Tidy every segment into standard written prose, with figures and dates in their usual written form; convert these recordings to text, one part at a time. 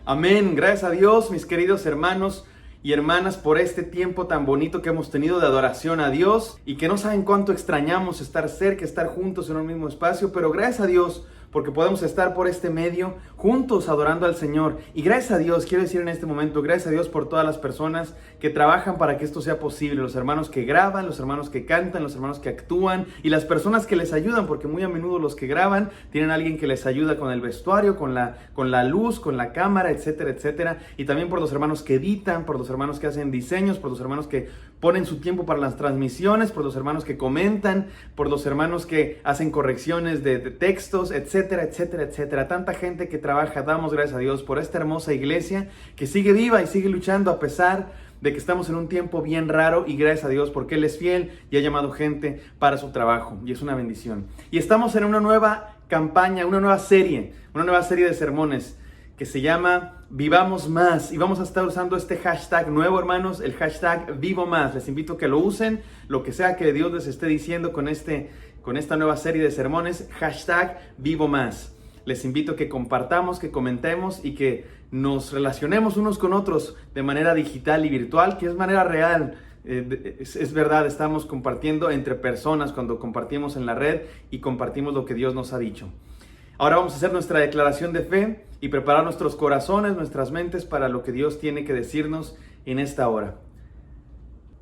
Amén. Gracias a Dios, mis queridos hermanos y hermanas, por este tiempo tan bonito que hemos tenido de adoración a Dios y que no saben cuánto extrañamos estar cerca, estar juntos en un mismo espacio, pero gracias a Dios porque podemos estar por este medio juntos adorando al Señor. Y gracias a Dios, quiero decir en este momento, gracias a Dios por todas las personas que trabajan para que esto sea posible, los hermanos que graban, los hermanos que cantan, los hermanos que actúan y las personas que les ayudan, porque muy a menudo los que graban tienen a alguien que les ayuda con el vestuario, con la luz, con la cámara, etcétera, etcétera. Y también por los hermanos que editan, por los hermanos que hacen diseños, por los hermanos que ponen su tiempo para las transmisiones, por los hermanos que comentan, por los hermanos que hacen correcciones de textos, etcétera, etcétera, etcétera. Tanta gente que trabaja, damos gracias a Dios por esta hermosa iglesia que sigue viva y sigue luchando a pesar de que estamos en un tiempo bien raro, y gracias a Dios porque Él es fiel y ha llamado gente para su trabajo y es una bendición. Y estamos en una nueva campaña, una nueva serie de sermones que se llama Vivamos Más, y vamos a estar usando este hashtag nuevo, hermanos, el hashtag Vivo Más. Les invito a que lo usen, lo que sea que Dios les esté diciendo con esta nueva serie de sermones, hashtag Vivo Más. Les invito a que compartamos, que comentemos y que nos relacionemos unos con otros de manera digital y virtual, que es manera real. Es verdad, estamos compartiendo entre personas cuando compartimos en la red y compartimos lo que Dios nos ha dicho. Ahora vamos a hacer nuestra declaración de fe y preparar nuestros corazones, nuestras mentes para lo que Dios tiene que decirnos en esta hora.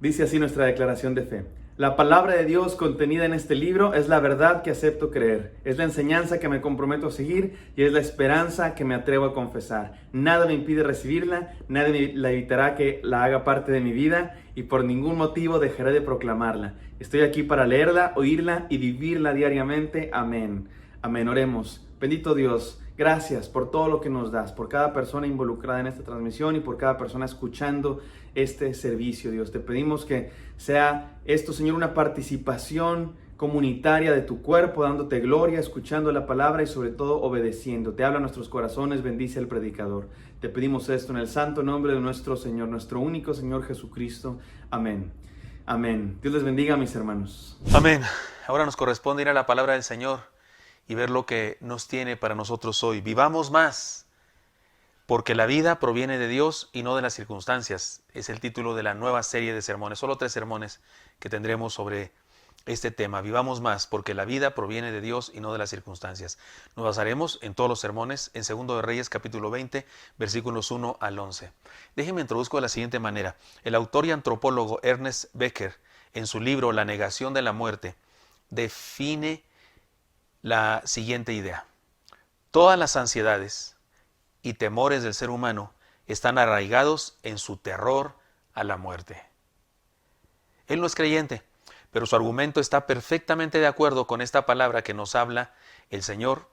Dice así nuestra declaración de fe. La palabra de Dios contenida en este libro es la verdad que acepto creer, es la enseñanza que me comprometo a seguir y es la esperanza que me atrevo a confesar. Nada me impide recibirla, nada me la evitará que la haga parte de mi vida y por ningún motivo dejaré de proclamarla. Estoy aquí para leerla, oírla y vivirla diariamente. Amén. Amén. Oremos. Bendito Dios, gracias por todo lo que nos das, por cada persona involucrada en esta transmisión y por cada persona escuchando este servicio, Dios. Te pedimos que sea esto, Señor, una participación comunitaria de tu cuerpo, dándote gloria, escuchando la palabra y sobre todo obedeciendo. Te habla a nuestros corazones, bendice al predicador. Te pedimos esto en el santo nombre de nuestro Señor, nuestro único Señor Jesucristo. Amén. Amén. Dios les bendiga, mis hermanos. Amén. Ahora nos corresponde ir a la palabra del Señor y ver lo que nos tiene para nosotros hoy. Vivamos más, porque la vida proviene de Dios y no de las circunstancias. Es el título de la nueva serie de sermones. Solo 3 sermones que tendremos sobre este tema. Vivamos más, porque la vida proviene de Dios y no de las circunstancias. Nos basaremos en todos los sermones en 2 de Reyes, capítulo 20, versículos 1 al 11. Déjenme introduzco de la siguiente manera. El autor y antropólogo Ernest Becker, en su libro La negación de la muerte, define la siguiente idea. Todas las ansiedades y temores del ser humano están arraigados en su terror a la muerte. Él no es creyente, pero su argumento está perfectamente de acuerdo con esta palabra que nos habla el Señor.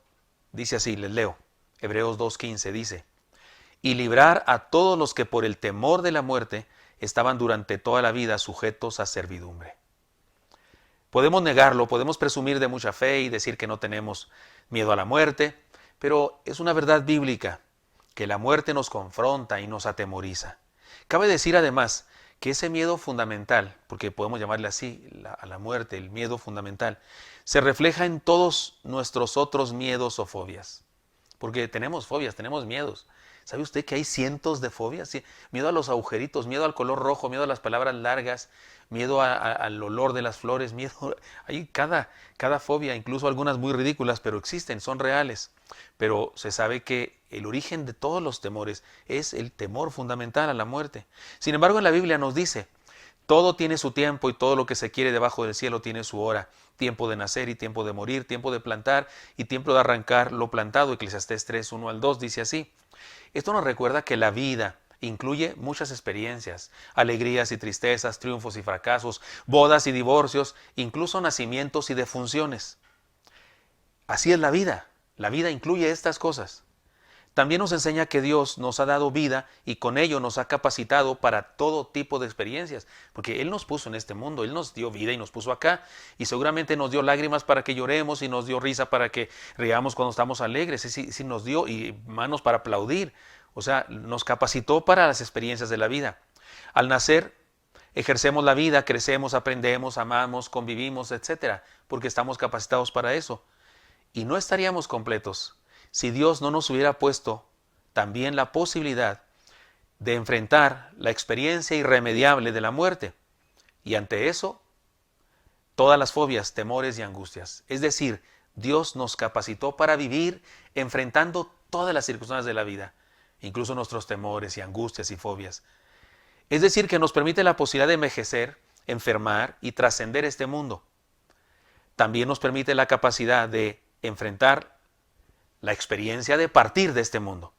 Dice así, les leo, Hebreos 2:15 dice, y librar a todos los que por el temor de la muerte estaban durante toda la vida sujetos a servidumbre. Podemos negarlo, podemos presumir de mucha fe y decir que no tenemos miedo a la muerte, pero es una verdad bíblica que la muerte nos confronta y nos atemoriza. Cabe decir además que ese miedo fundamental, porque podemos llamarle así a la muerte, el miedo fundamental, se refleja en todos nuestros otros miedos o fobias. Porque tenemos fobias, tenemos miedos. ¿Sabe usted que hay cientos de fobias? Sí, miedo a los agujeritos, miedo al color rojo, miedo a las palabras largas, miedo al olor de las flores, miedo. Hay cada fobia, incluso algunas muy ridículas, pero existen, son reales. Pero se sabe que el origen de todos los temores es el temor fundamental a la muerte. Sin embargo, en la Biblia nos dice, todo tiene su tiempo y todo lo que se quiere debajo del cielo tiene su hora. Tiempo de nacer y tiempo de morir, tiempo de plantar y tiempo de arrancar lo plantado. Eclesiastés 3, 1 al 2 dice así. Esto nos recuerda que la vida incluye muchas experiencias, alegrías y tristezas, triunfos y fracasos, bodas y divorcios, incluso nacimientos y defunciones. Así es la vida incluye estas cosas. También nos enseña que Dios nos ha dado vida y con ello nos ha capacitado para todo tipo de experiencias, porque Él nos puso en este mundo, Él nos dio vida y nos puso acá, y seguramente nos dio lágrimas para que lloremos y nos dio risa para que riamos cuando estamos alegres, sí nos dio y manos para aplaudir, o sea, nos capacitó para las experiencias de la vida. Al nacer, ejercemos la vida, crecemos, aprendemos, amamos, convivimos, etcétera, porque estamos capacitados para eso. Y no estaríamos completos si Dios no nos hubiera puesto también la posibilidad de enfrentar la experiencia irremediable de la muerte. Y ante eso, todas las fobias, temores y angustias. Es decir, Dios nos capacitó para vivir enfrentando todas las circunstancias de la vida, incluso nuestros temores y angustias y fobias. Es decir, que nos permite la posibilidad de envejecer, enfermar y trascender este mundo. También nos permite la capacidad de enfrentar la experiencia de partir de este mundo.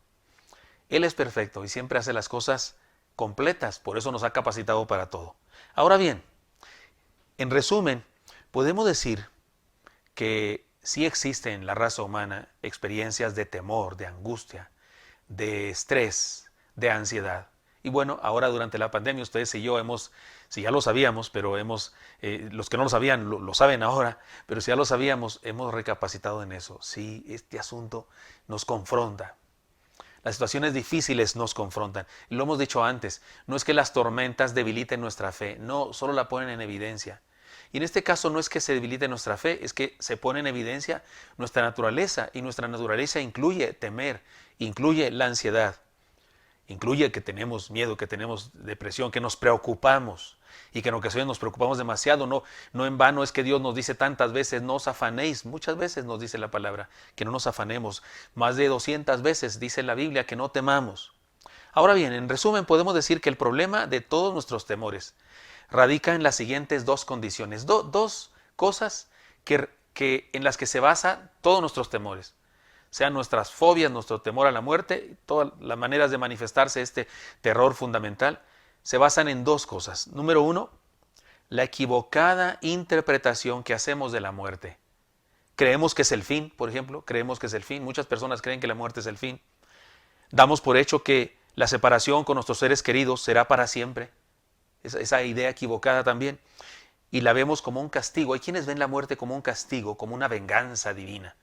Él es perfecto y siempre hace las cosas completas, por eso nos ha capacitado para todo. Ahora bien, en resumen, podemos decir que sí existen en la raza humana experiencias de temor, de angustia, de estrés, de ansiedad. Y bueno, ahora durante la pandemia ustedes y yo si ya lo sabíamos, pero los que no lo sabían lo saben ahora, pero si ya lo sabíamos, hemos recapacitado en eso. Sí, este asunto nos confronta. Las situaciones difíciles nos confrontan. Lo hemos dicho antes, no es que las tormentas debiliten nuestra fe, no, solo la ponen en evidencia. Y en este caso no es que se debilite nuestra fe, es que se pone en evidencia nuestra naturaleza, y nuestra naturaleza incluye temer, incluye la ansiedad, incluye que tenemos miedo, que tenemos depresión, que nos preocupamos y que en ocasiones nos preocupamos demasiado. No en vano es que Dios nos dice tantas veces, no os afanéis. Muchas veces nos dice la palabra que no nos afanemos. Más de 200 veces dice la Biblia que no temamos. Ahora bien, en resumen podemos decir que el problema de todos nuestros temores radica en las siguientes dos condiciones, dos cosas en las que se basan todos nuestros temores. Sean nuestras fobias, nuestro temor a la muerte, todas las maneras de manifestarse este terror fundamental, se basan en dos cosas. Número uno, la equivocada interpretación que hacemos de la muerte. Creemos que es el fin, por ejemplo, creemos que es el fin. Muchas personas creen que la muerte es el fin. Damos por hecho que la separación con nuestros seres queridos será para siempre. Esa idea equivocada también. Y la vemos como un castigo. Hay quienes ven la muerte como un castigo, como una venganza divina.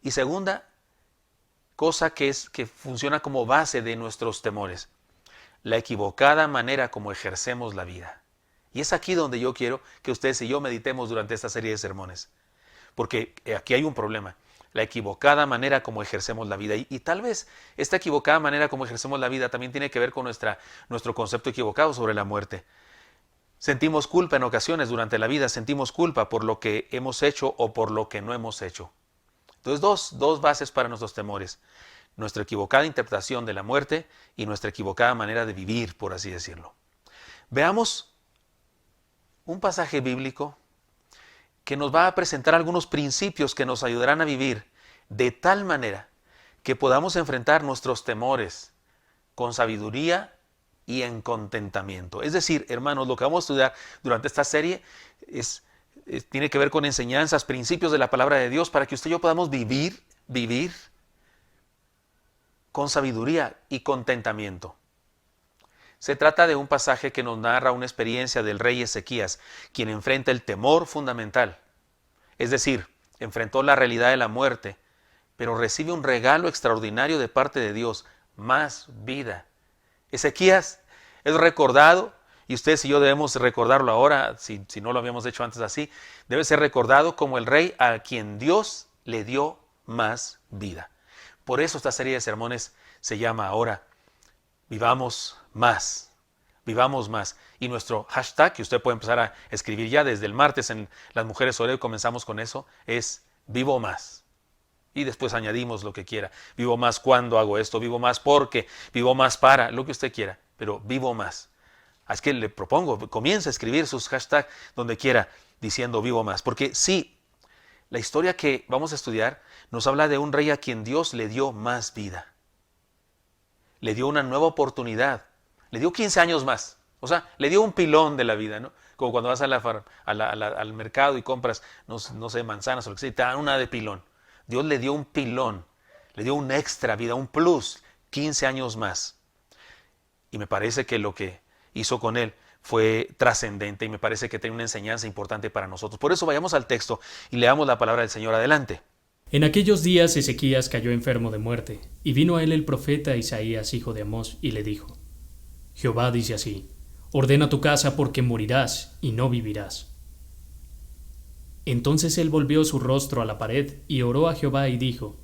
Y segunda cosa que funciona como base de nuestros temores, la equivocada manera como ejercemos la vida. Y es aquí donde yo quiero que ustedes y yo meditemos durante esta serie de sermones. Porque aquí hay un problema, la equivocada manera como ejercemos la vida. Y tal vez esta equivocada manera como ejercemos la vida también tiene que ver con nuestro concepto equivocado sobre la muerte. Sentimos culpa en ocasiones durante la vida, sentimos culpa por lo que hemos hecho o por lo que no hemos hecho. Entonces, dos bases para nuestros temores. Nuestra equivocada interpretación de la muerte y nuestra equivocada manera de vivir, por así decirlo. Veamos un pasaje bíblico que nos va a presentar algunos principios que nos ayudarán a vivir de tal manera que podamos enfrentar nuestros temores con sabiduría y en contentamiento. Es decir, hermanos, lo que vamos a estudiar durante esta serie tiene que ver con enseñanzas, principios de la palabra de Dios para que usted y yo podamos vivir con sabiduría y contentamiento. Se trata de un pasaje que nos narra una experiencia del rey Ezequías, quien enfrenta el temor fundamental. Es decir, enfrentó la realidad de la muerte, pero recibe un regalo extraordinario de parte de Dios, más vida. Ezequías es recordado, y ustedes y yo debemos recordarlo ahora, si no lo habíamos hecho antes así, debe ser recordado como el rey a quien Dios le dio más vida. Por eso esta serie de sermones se llama ahora Vivamos Más. Vivamos Más. Y nuestro hashtag, que usted puede empezar a escribir ya desde el martes en Las Mujeres Oreo, comenzamos con eso, es Vivo Más. Y después añadimos lo que quiera. Vivo más cuando hago esto, vivo más porque, vivo más para, lo que usted quiera, pero vivo más. Así que le propongo, comience a escribir sus hashtags donde quiera diciendo vivo más. Porque sí, la historia que vamos a estudiar nos habla de un rey a quien Dios le dio más vida. Le dio una nueva oportunidad. Le dio 15 años más. O sea, le dio un pilón de la vida, ¿no? Como cuando vas al mercado y compras, no sé, manzanas o lo que sea, y te dan una de pilón. Dios le dio un pilón, le dio un extra vida, un plus, 15 años más. Y me parece que lo que hizo con él fue trascendente y me parece que tiene una enseñanza importante para nosotros. Por eso vayamos al texto y leamos la palabra del Señor. Adelante. En aquellos días Ezequías cayó enfermo de muerte, y vino a él el profeta Isaías, hijo de Amós, y le dijo: Jehová dice así: ordena tu casa porque morirás y no vivirás. Entonces él volvió su rostro a la pared y oró a Jehová y dijo: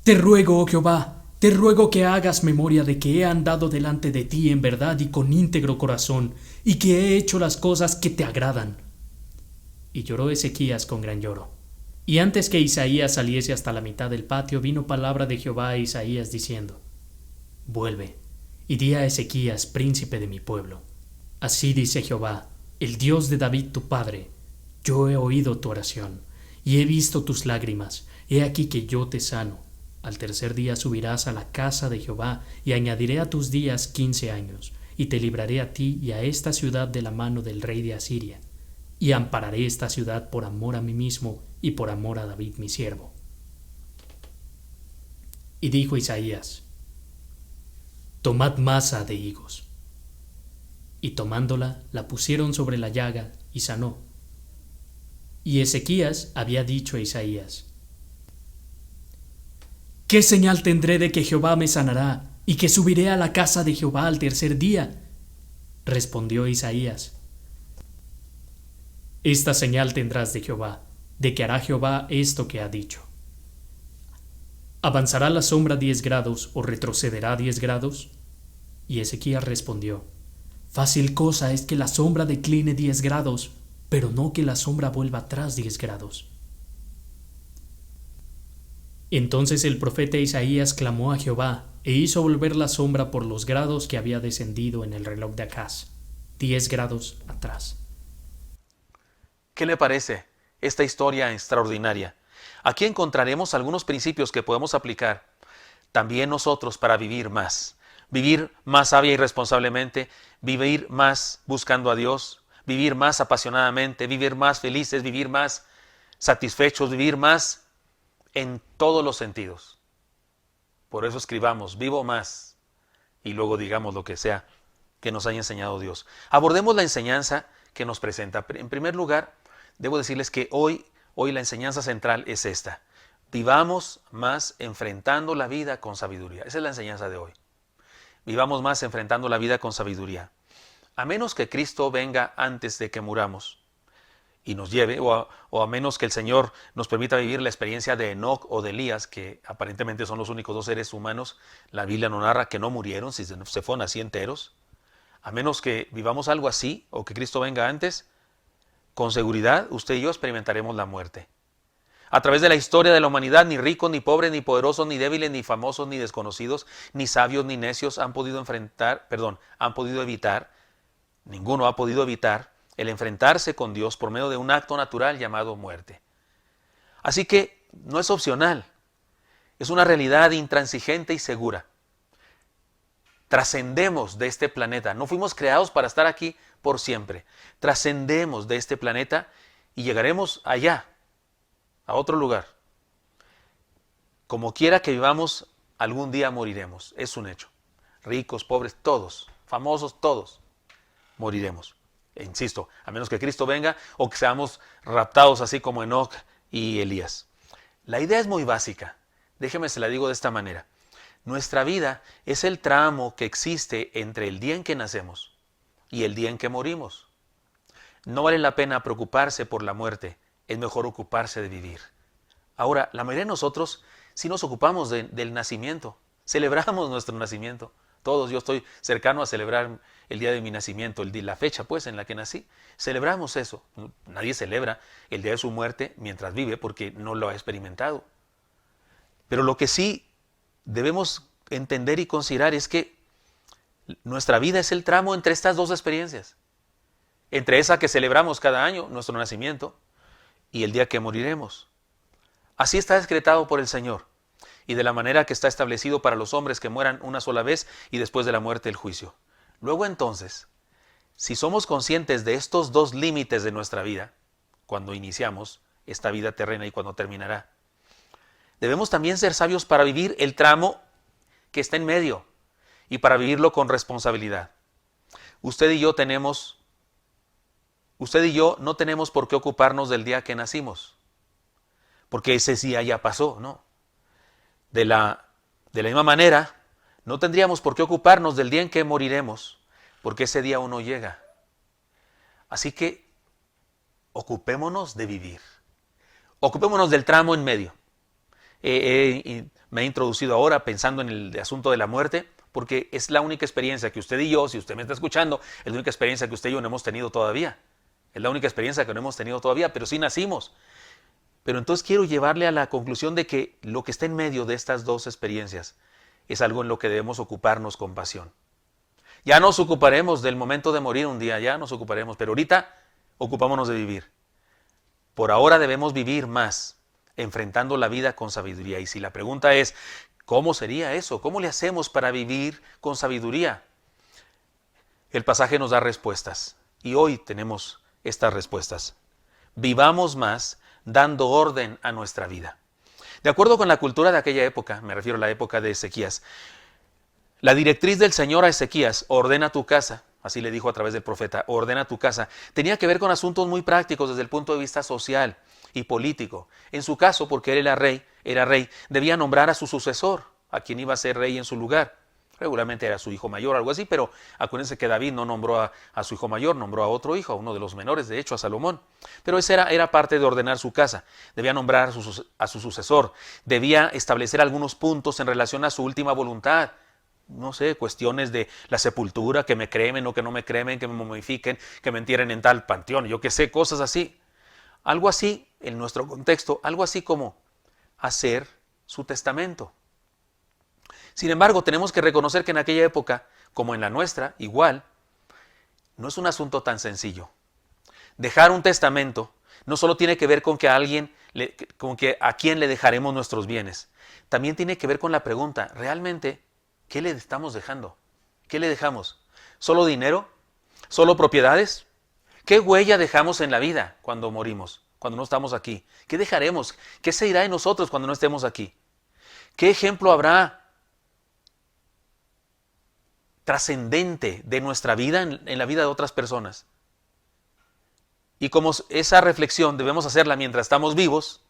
Te ruego, oh Jehová, te ruego que hagas memoria de que he andado delante de ti en verdad y con íntegro corazón, y que he hecho las cosas que te agradan. Y lloró Ezequías con gran lloro. Y antes que Isaías saliese hasta la mitad del patio, vino palabra de Jehová a Isaías diciendo: Vuelve, y di a Ezequías, príncipe de mi pueblo: Así dice Jehová, el Dios de David tu padre: Yo he oído tu oración, y he visto tus lágrimas. He aquí que yo te sano. Al tercer día subirás a la casa de Jehová, y añadiré a tus días 15 años, y te libraré a ti y a esta ciudad de la mano del rey de Asiria, y ampararé esta ciudad por amor a mí mismo y por amor a David mi siervo. Y dijo Isaías: Tomad masa de higos. Y tomándola, la pusieron sobre la llaga, y sanó. Y Ezequías había dicho a Isaías: ¿Qué señal tendré de que Jehová me sanará, y que subiré a la casa de Jehová al tercer día? Respondió Isaías: Esta señal tendrás de Jehová, de que hará Jehová esto que ha dicho. ¿Avanzará la sombra 10 grados o retrocederá 10 grados? Y Ezequías respondió: Fácil cosa es que la sombra decline 10 grados, pero no que la sombra vuelva atrás 10 grados. Entonces el profeta Isaías clamó a Jehová, e hizo volver la sombra por los grados que había descendido en el reloj de Acaz, 10 grados atrás. ¿Qué le parece esta historia extraordinaria? Aquí encontraremos algunos principios que podemos aplicar también nosotros para vivir más sabia y responsablemente, vivir más buscando a Dios, vivir más apasionadamente, vivir más felices, vivir más satisfechos, vivir más en todos los sentidos. Por eso escribamos: vivo más, y luego digamos lo que sea que nos haya enseñado Dios. Abordemos la enseñanza que nos presenta. En primer lugar, debo decirles que hoy la enseñanza central es esta: vivamos más enfrentando la vida con sabiduría. Esa es la enseñanza de hoy. Vivamos más enfrentando la vida con sabiduría. A menos que Cristo venga antes de que muramos y nos lleve, o a menos que el Señor nos permita vivir la experiencia de Enoc o de Elías, que aparentemente son los únicos 2 seres humanos, la Biblia no narra que no murieron, si se fueron así enteros. A menos que vivamos algo así, o que Cristo venga antes, con seguridad usted y yo experimentaremos la muerte. A través de la historia de la humanidad, ni ricos, ni pobres, ni poderosos, ni débiles, ni famosos, ni desconocidos, ni sabios, ni necios han podido evitar, ninguno ha podido evitar el enfrentarse con Dios por medio de un acto natural llamado muerte. Así que no es opcional, es una realidad intransigente y segura. Trascendemos de este planeta, no fuimos creados para estar aquí por siempre. Trascendemos de este planeta y llegaremos allá, a otro lugar. Como quiera que vivamos, algún día moriremos, es un hecho. Ricos, pobres, todos, famosos, todos, moriremos. E insisto, a menos que Cristo venga o que seamos raptados así como Enoc y Elías. La idea es muy básica, déjeme se la digo de esta manera. Nuestra vida es el tramo que existe entre el día en que nacemos y el día en que morimos. No vale la pena preocuparse por la muerte, es mejor ocuparse de vivir. Ahora, la mayoría de nosotros sí nos ocupamos del nacimiento, celebramos nuestro nacimiento. Todos, yo estoy cercano a celebrar el día de mi nacimiento, la fecha pues en la que nací. Celebramos eso. Nadie celebra el día de su muerte mientras vive porque no lo ha experimentado. Pero lo que sí debemos entender y considerar es que nuestra vida es el tramo entre estas dos experiencias. Entre esa que celebramos cada año, nuestro nacimiento, y el día que moriremos. Así está decretado por el Señor, y de la manera que está establecido para los hombres que mueran una sola vez y después de la muerte el juicio. Luego entonces, si somos conscientes de estos dos límites de nuestra vida, cuando iniciamos esta vida terrena y cuando terminará, debemos también ser sabios para vivir el tramo que está en medio y para vivirlo con responsabilidad. Usted y yo no tenemos por qué ocuparnos del día que nacimos, porque ese día ya pasó, ¿no? De la misma manera, no tendríamos por qué ocuparnos del día en que moriremos, porque ese día aún no llega. Así que ocupémonos de vivir. Ocupémonos del tramo en medio. Me he introducido ahora pensando en el asunto de la muerte, porque es la única experiencia que usted y yo, si usted me está escuchando, es la única experiencia que usted y yo no hemos tenido todavía. Es la única experiencia que no hemos tenido todavía, pero sí nacimos. Pero entonces quiero llevarle a la conclusión de que lo que está en medio de estas dos experiencias es algo en lo que debemos ocuparnos con pasión. Ya nos ocuparemos del momento de morir un día, ya nos ocuparemos, pero ahorita ocupámonos de vivir. Por ahora debemos vivir más, enfrentando la vida con sabiduría. Y si la pregunta es, ¿cómo sería eso? ¿Cómo le hacemos para vivir con sabiduría? El pasaje nos da respuestas y hoy tenemos estas respuestas. Vivamos más dando orden a nuestra vida. De acuerdo con la cultura de aquella época, me refiero a la época de Ezequías, la directriz del Señor a Ezequías, ordena tu casa, así le dijo a través del profeta, ordena tu casa, tenía que ver con asuntos muy prácticos desde el punto de vista social y político. En su caso, porque él era rey, debía nombrar a su sucesor, a quien iba a ser rey en su lugar. Regularmente era su hijo mayor o algo así, pero acuérdense que David no nombró a su hijo mayor, nombró a otro hijo, a uno de los menores, de hecho, a Salomón. Pero esa era parte de ordenar su casa. Debía nombrar a su sucesor, debía establecer algunos puntos en relación a su última voluntad. No sé, cuestiones de la sepultura, que me cremen o que no me cremen, que me momifiquen, que me entierren en tal panteón, yo qué sé, cosas así. Algo así, en nuestro contexto, algo así como hacer su testamento. Sin embargo, tenemos que reconocer que en aquella época, como en la nuestra, igual, no es un asunto tan sencillo. Dejar un testamento no solo tiene que ver con que a quién le dejaremos nuestros bienes. También tiene que ver con la pregunta, ¿realmente qué le estamos dejando? ¿Qué le dejamos? ¿Solo dinero? ¿Solo propiedades? ¿Qué huella dejamos en la vida cuando morimos, cuando no estamos aquí? ¿Qué dejaremos? ¿Qué se dirá de nosotros cuando no estemos aquí? ¿Qué ejemplo habrá trascendente de nuestra vida en la vida de otras personas? Y como esa reflexión debemos hacerla mientras estamos vivos,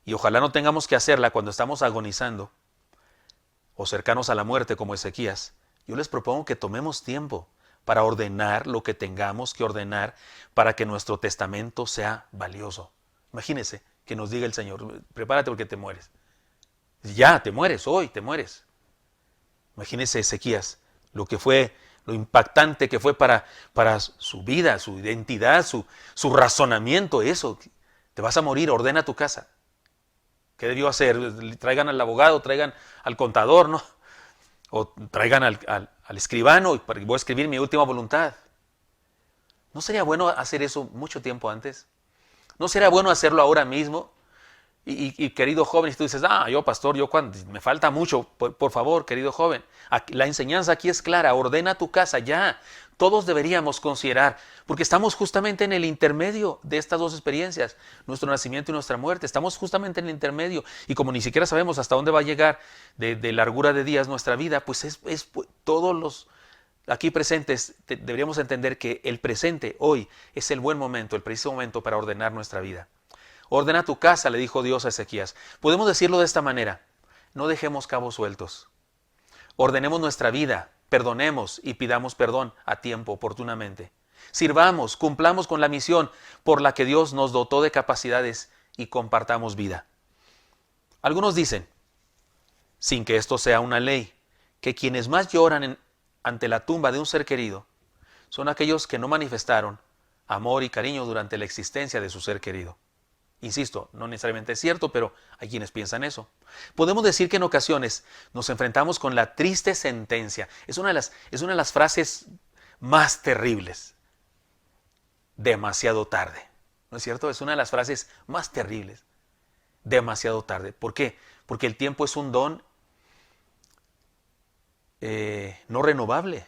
y ojalá no tengamos que hacerla cuando estamos agonizando o cercanos a la muerte como Ezequías, yo les propongo que tomemos tiempo para ordenar lo que tengamos que ordenar para que nuestro testamento sea valioso. Imagínense que nos diga el Señor, prepárate porque te mueres. Ya, te mueres, hoy te mueres. Imagínense Ezequías, lo impactante que fue para su vida, su identidad, su razonamiento, eso. Te vas a morir, ordena tu casa. ¿Qué debió hacer? Traigan al abogado, traigan al contador, ¿no? O traigan al escribano y voy a escribir mi última voluntad. ¿No sería bueno hacer eso mucho tiempo antes? ¿No sería bueno hacerlo ahora mismo? Y querido joven, si tú dices, yo pastor, me falta mucho, por favor, querido joven, la enseñanza aquí es clara, ordena tu casa ya. Todos deberíamos considerar, porque estamos justamente en el intermedio de estas dos experiencias, nuestro nacimiento y nuestra muerte, estamos justamente en el intermedio, y como ni siquiera sabemos hasta dónde va a llegar de largura de días nuestra vida, pues todos los aquí presentes deberíamos entender que el presente, hoy, es el buen momento, el preciso momento para ordenar nuestra vida. Ordena tu casa, le dijo Dios a Ezequías. Podemos decirlo de esta manera, no dejemos cabos sueltos. Ordenemos nuestra vida, perdonemos y pidamos perdón a tiempo, oportunamente. Sirvamos, cumplamos con la misión por la que Dios nos dotó de capacidades y compartamos vida. Algunos dicen, sin que esto sea una ley, que quienes más lloran ante la tumba de un ser querido son aquellos que no manifestaron amor y cariño durante la existencia de su ser querido. Insisto, no necesariamente es cierto, pero hay quienes piensan eso. Podemos decir que en ocasiones nos enfrentamos con la triste sentencia. Es una de las frases más terribles. Demasiado tarde. ¿No es cierto? Es una de las frases más terribles. Demasiado tarde. ¿Por qué? Porque el tiempo es un don no renovable.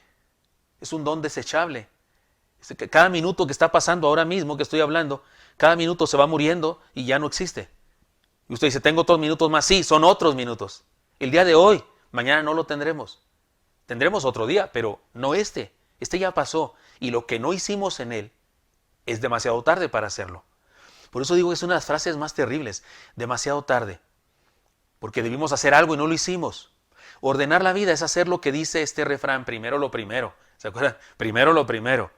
Es un don desechable. Cada minuto que está pasando ahora mismo que estoy hablando, cada minuto se va muriendo y ya no existe. Y usted dice, tengo otros minutos más. Sí, son otros minutos. El día de hoy, mañana no lo tendremos. Tendremos otro día, pero no este. Este ya pasó. Y lo que no hicimos en él es demasiado tarde para hacerlo. Por eso digo que es una de las frases más terribles. Demasiado tarde. Porque debimos hacer algo y no lo hicimos. Ordenar la vida es hacer lo que dice este refrán. Primero lo primero. ¿Se acuerdan? Primero lo primero.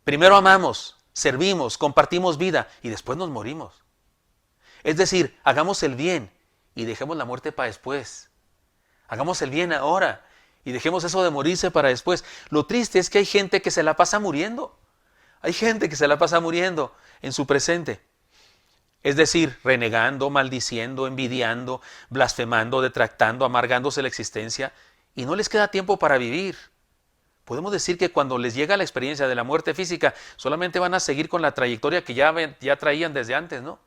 Primero amamos, servimos, compartimos vida y después nos morimos. Es decir, hagamos el bien y dejemos la muerte para después. Hagamos el bien ahora y dejemos eso de morirse para después. Lo triste es que hay gente que se la pasa muriendo. Hay gente que se la pasa muriendo en su presente. Es decir, renegando, maldiciendo, envidiando, blasfemando, detractando, amargándose la existencia y no les queda tiempo para vivir. Podemos decir que cuando les llega la experiencia de la muerte física, solamente van a seguir con la trayectoria que ya traían desde antes, ¿no?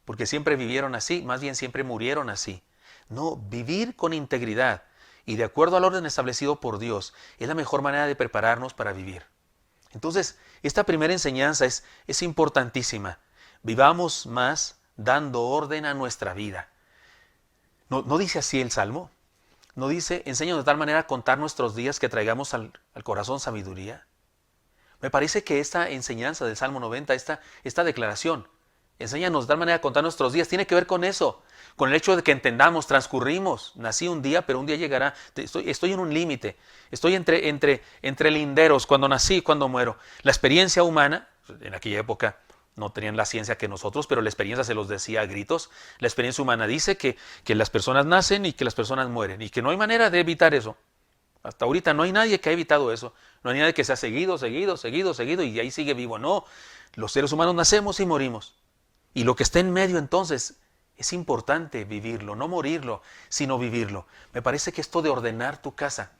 Porque siempre vivieron así, más bien siempre murieron así. No, vivir con integridad y de acuerdo al orden establecido por Dios es la mejor manera de prepararnos para vivir. Entonces, esta primera enseñanza es importantísima. Vivamos más dando orden a nuestra vida. ¿No dice así el Salmo? ¿No dice, enséñanos de tal manera a contar nuestros días que traigamos al corazón sabiduría? Me parece que esta enseñanza del Salmo 90, esta declaración, enséñanos de tal manera a contar nuestros días, tiene que ver con eso, con el hecho de que entendamos, transcurrimos, nací un día, pero un día llegará, estoy en un límite, estoy entre linderos, cuando nací, cuando muero. La experiencia humana, en aquella época no tenían la ciencia que nosotros, pero la experiencia se los decía a gritos. La experiencia humana dice que las personas nacen y que las personas mueren y que no hay manera de evitar eso. Hasta ahorita no hay nadie que ha evitado eso. No hay nadie que se ha seguido y ahí sigue vivo. No, los seres humanos nacemos y morimos. Y lo que está en medio entonces es importante vivirlo, no morirlo, sino vivirlo. Me parece que esto de ordenar tu casa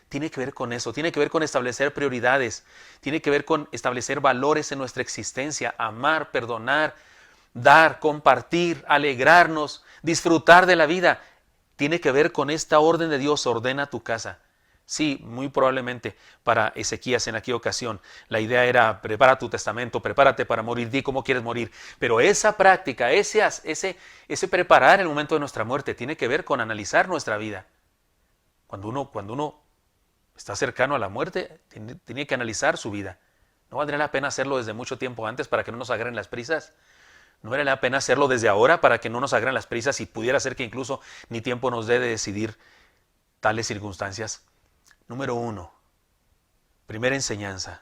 tiene que ver con eso, tiene que ver con establecer prioridades, tiene que ver con establecer valores en nuestra existencia, amar, perdonar, dar, compartir, alegrarnos, disfrutar de la vida. Tiene que ver con esta orden de Dios, ordena tu casa. Sí, muy probablemente para Ezequías en aquella ocasión la idea era prepara tu testamento, prepárate para morir, di cómo quieres morir. Pero esa práctica, ese preparar el momento de nuestra muerte tiene que ver con analizar nuestra vida. Cuando uno está cercano a la muerte, tiene que analizar su vida. ¿No valdría la pena hacerlo desde mucho tiempo antes para que no nos agarren las prisas? ¿No valdría la pena hacerlo desde ahora para que no nos agarren las prisas y pudiera ser que incluso ni tiempo nos dé de decidir tales circunstancias? Número 1, primera enseñanza,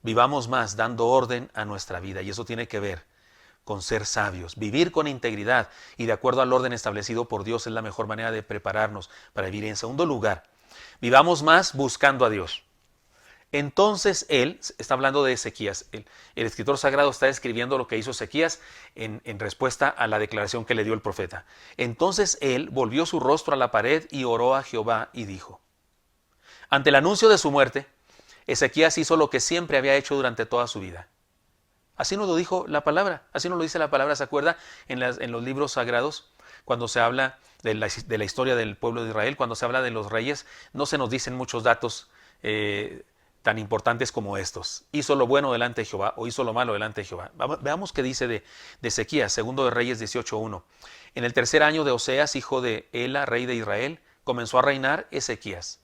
vivamos más dando orden a nuestra vida y eso tiene que ver con ser sabios, vivir con integridad y de acuerdo al orden establecido por Dios es la mejor manera de prepararnos para vivir. En segundo lugar, vivamos más buscando a Dios. Entonces él, está hablando de Ezequías, el escritor sagrado está escribiendo lo que hizo Ezequías en respuesta a la declaración que le dio el profeta. Entonces él volvió su rostro a la pared y oró a Jehová y dijo, ante el anuncio de su muerte, Ezequías hizo lo que siempre había hecho durante toda su vida. Así nos lo dijo la palabra, así nos lo dice la palabra, ¿se acuerda? En los libros sagrados, cuando se habla de la historia del pueblo de Israel, cuando se habla de los reyes, no se nos dicen muchos datos tan importantes como estos. Hizo lo bueno delante de Jehová o hizo lo malo delante de Jehová. Veamos qué dice de Ezequías, segundo de Reyes 18:1. En el tercer año de Oseas, hijo de Ela, rey de Israel, comenzó a reinar Ezequías,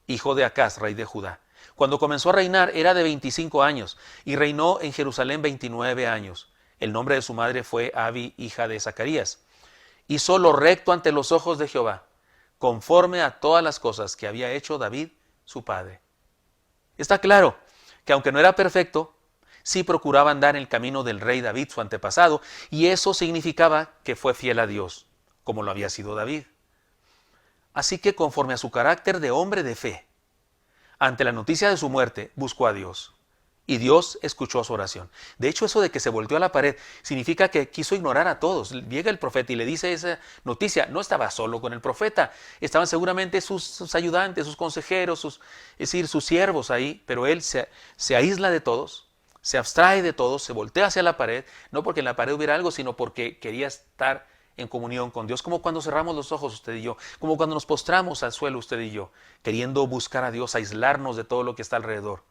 hijo de Acaz, rey de Judá. Cuando comenzó a reinar era de 25 años y reinó en Jerusalén 29 años. El nombre de su madre fue Abi, hija de Zacarías. Hizo lo recto ante los ojos de Jehová, conforme a todas las cosas que había hecho David, su padre. Está claro que aunque no era perfecto, sí procuraba andar en el camino del rey David, su antepasado, y eso significaba que fue fiel a Dios, como lo había sido David. Así que conforme a su carácter de hombre de fe, ante la noticia de su muerte, buscó a Dios. Y Dios escuchó su oración. De hecho, eso de que se volteó a la pared significa que quiso ignorar a todos. Llega el profeta y le dice esa noticia. No estaba solo con el profeta. Estaban seguramente sus ayudantes, sus consejeros, es decir, sus siervos ahí. Pero él se aísla de todos, se abstrae de todos, se voltea hacia la pared. No porque en la pared hubiera algo, sino porque quería estar en comunión con Dios, como cuando cerramos los ojos usted y yo, como cuando nos postramos al suelo usted y yo, queriendo buscar a Dios, aislarnos de todo lo que está alrededor.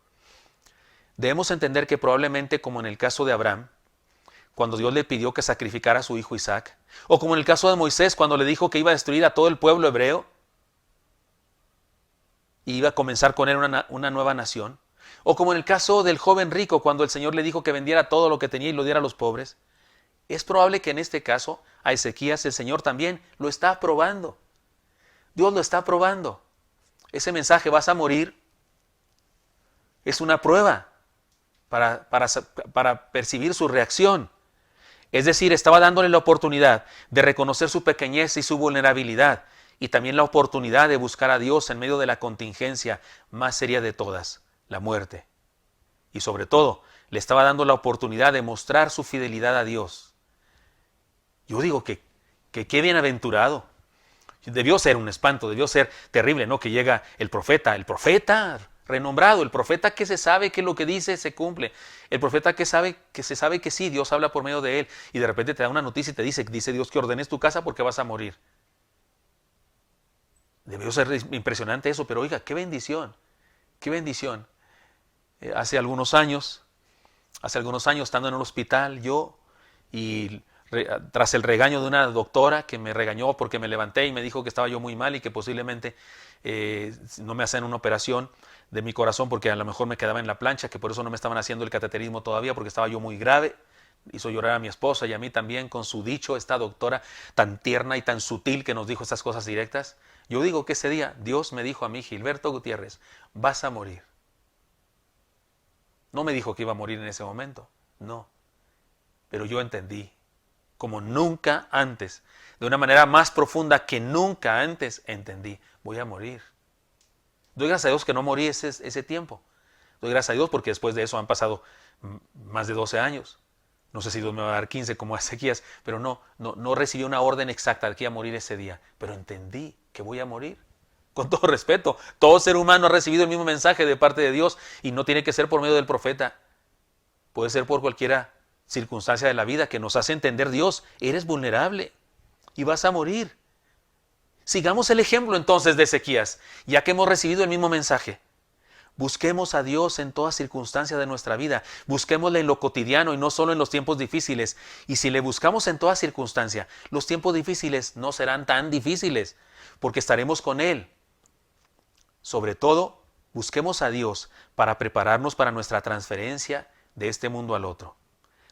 Debemos entender que probablemente como en el caso de Abraham, cuando Dios le pidió que sacrificara a su hijo Isaac, o como en el caso de Moisés, cuando le dijo que iba a destruir a todo el pueblo hebreo, y iba a comenzar con él una nueva nación, o como en el caso del joven rico, cuando el Señor le dijo que vendiera todo lo que tenía y lo diera a los pobres, es probable que en este caso a Ezequías el Señor también lo está aprobando. Dios lo está aprobando. ese mensaje, vas a morir, es una prueba para percibir su reacción. Es decir, estaba dándole la oportunidad de reconocer su pequeñez y su vulnerabilidad, y también la oportunidad de buscar a Dios en medio de la contingencia más seria de todas, la muerte. Y sobre todo, le estaba dando la oportunidad de mostrar su fidelidad a Dios. Yo digo que qué bienaventurado. Debió ser un espanto, debió ser terrible, ¿no? Que llega el profeta renombrado, el profeta que se sabe que lo que dice se cumple, el profeta que se sabe que sí, Dios habla por medio de él, y de repente te da una noticia y te dice Dios que ordenes tu casa porque vas a morir. Debió ser impresionante eso, pero oiga, qué bendición, qué bendición. Hace algunos años, estando en el hospital, yo, y tras el regaño de una doctora que me regañó porque me levanté y me dijo que estaba yo muy mal y que posiblemente no me hacían una operación de mi corazón porque a lo mejor me quedaba en la plancha, que por eso no me estaban haciendo el cateterismo todavía porque estaba yo muy grave. Hizo llorar a mi esposa y a mí también con su dicho, esta doctora tan tierna y tan sutil que nos dijo estas cosas directas. Yo digo que ese día Dios me dijo a mí, Gilberto Gutiérrez, vas a morir. No me dijo que iba a morir en ese momento, no. Pero yo entendí, como nunca antes, de una manera más profunda que nunca antes entendí, voy a morir. Doy gracias a Dios que no morí ese tiempo. Doy gracias a Dios porque después de eso han pasado más de 12 años. No sé si Dios me va a dar 15 como a Ezequías, pero no recibí una orden exacta de que iba a morir ese día. Pero entendí que voy a morir. Con todo respeto, todo ser humano ha recibido el mismo mensaje de parte de Dios y no tiene que ser por medio del profeta. Puede ser por cualquier circunstancia de la vida que nos hace entender Dios, eres vulnerable y vas a morir. Sigamos el ejemplo entonces de Ezequías, ya que hemos recibido el mismo mensaje. Busquemos a Dios en toda circunstancia de nuestra vida. Busquémosle en lo cotidiano y no solo en los tiempos difíciles. Y si le buscamos en toda circunstancia, los tiempos difíciles no serán tan difíciles, porque estaremos con Él. Sobre todo, busquemos a Dios para prepararnos para nuestra transferencia de este mundo al otro.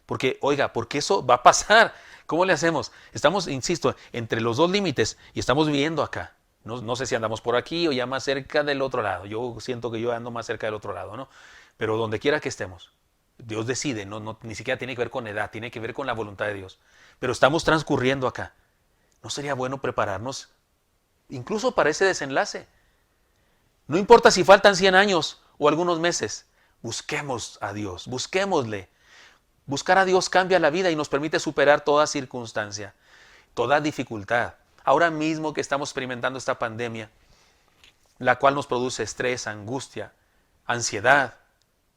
Porque, oiga, porque eso va a pasar. ¿Cómo le hacemos? Estamos, insisto, entre los dos límites y estamos viviendo acá. No sé si andamos por aquí o ya más cerca del otro lado. Yo siento que yo ando más cerca del otro lado, ¿no? Pero donde quiera que estemos, Dios decide, ni siquiera tiene que ver con edad, tiene que ver con la voluntad de Dios. Pero estamos transcurriendo acá. ¿No sería bueno prepararnos incluso para ese desenlace? No importa si faltan 100 años o algunos meses, busquemos a Dios, busquémosle. Buscar a Dios cambia la vida y nos permite superar toda circunstancia, toda dificultad. Ahora mismo que estamos experimentando esta pandemia, la cual nos produce estrés, angustia, ansiedad,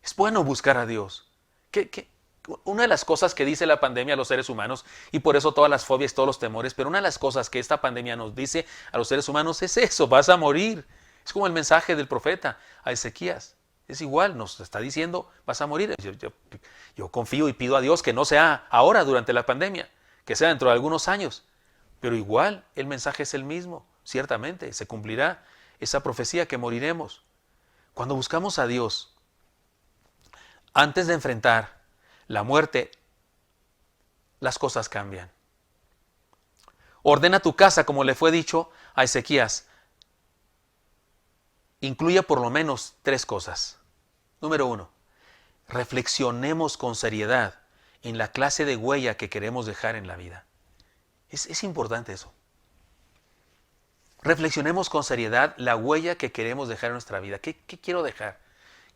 es bueno buscar a Dios. Una de las cosas que dice la pandemia a los seres humanos, y por eso todas las fobias, todos los temores, pero una de las cosas que esta pandemia nos dice a los seres humanos es eso, vas a morir. Es como el mensaje del profeta a Ezequías. Es igual, nos está diciendo, vas a morir. Yo confío y pido a Dios que no sea ahora durante la pandemia, que sea dentro de algunos años. Pero igual, el mensaje es el mismo, ciertamente, se cumplirá esa profecía que moriremos. Cuando buscamos a Dios, antes de enfrentar la muerte, las cosas cambian. Ordena tu casa, como le fue dicho a Ezequías. Incluye por lo menos 3 cosas. Número 1, reflexionemos con seriedad en la clase de huella que queremos dejar en la vida. Es importante eso. Reflexionemos con seriedad la huella que queremos dejar en nuestra vida. ¿Qué quiero dejar?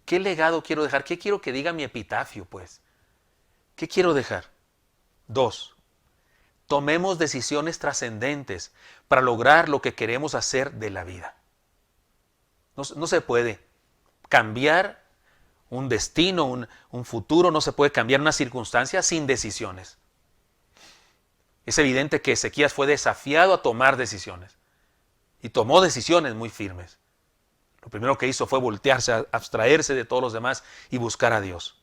¿Qué legado quiero dejar? ¿Qué quiero que diga mi epitafio, pues? ¿Qué quiero dejar? 2, tomemos decisiones trascendentes para lograr lo que queremos hacer de la vida. No se puede cambiar un destino, un futuro, no se puede cambiar una circunstancia sin decisiones. Es evidente que Ezequías fue desafiado a tomar decisiones y tomó decisiones muy firmes. Lo primero que hizo fue voltearse, abstraerse de todos los demás y buscar a Dios.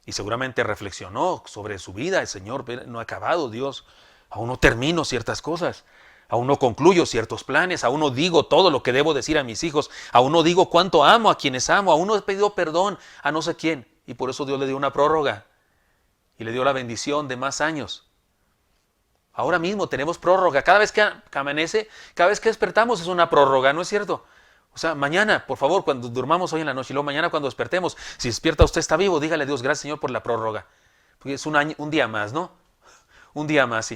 Y seguramente reflexionó sobre su vida. El Señor no ha acabado, Dios. Aún no termino ciertas cosas. Aún no concluyo ciertos planes. Aún no digo todo lo que debo decir a mis hijos. Aún no digo cuánto amo a quienes amo. Aún no he pedido perdón a no sé quién. Y por eso Dios le dio una prórroga. Y le dio la bendición de más años. Ahora mismo tenemos prórroga. Cada vez que amanece, cada vez que despertamos es una prórroga, ¿no es cierto? O sea, mañana, por favor, cuando durmamos hoy en la noche y luego mañana cuando despertemos, si despierta usted está vivo, dígale a Dios, gracias Señor por la prórroga. Porque es un día más, ¿no? Un día más.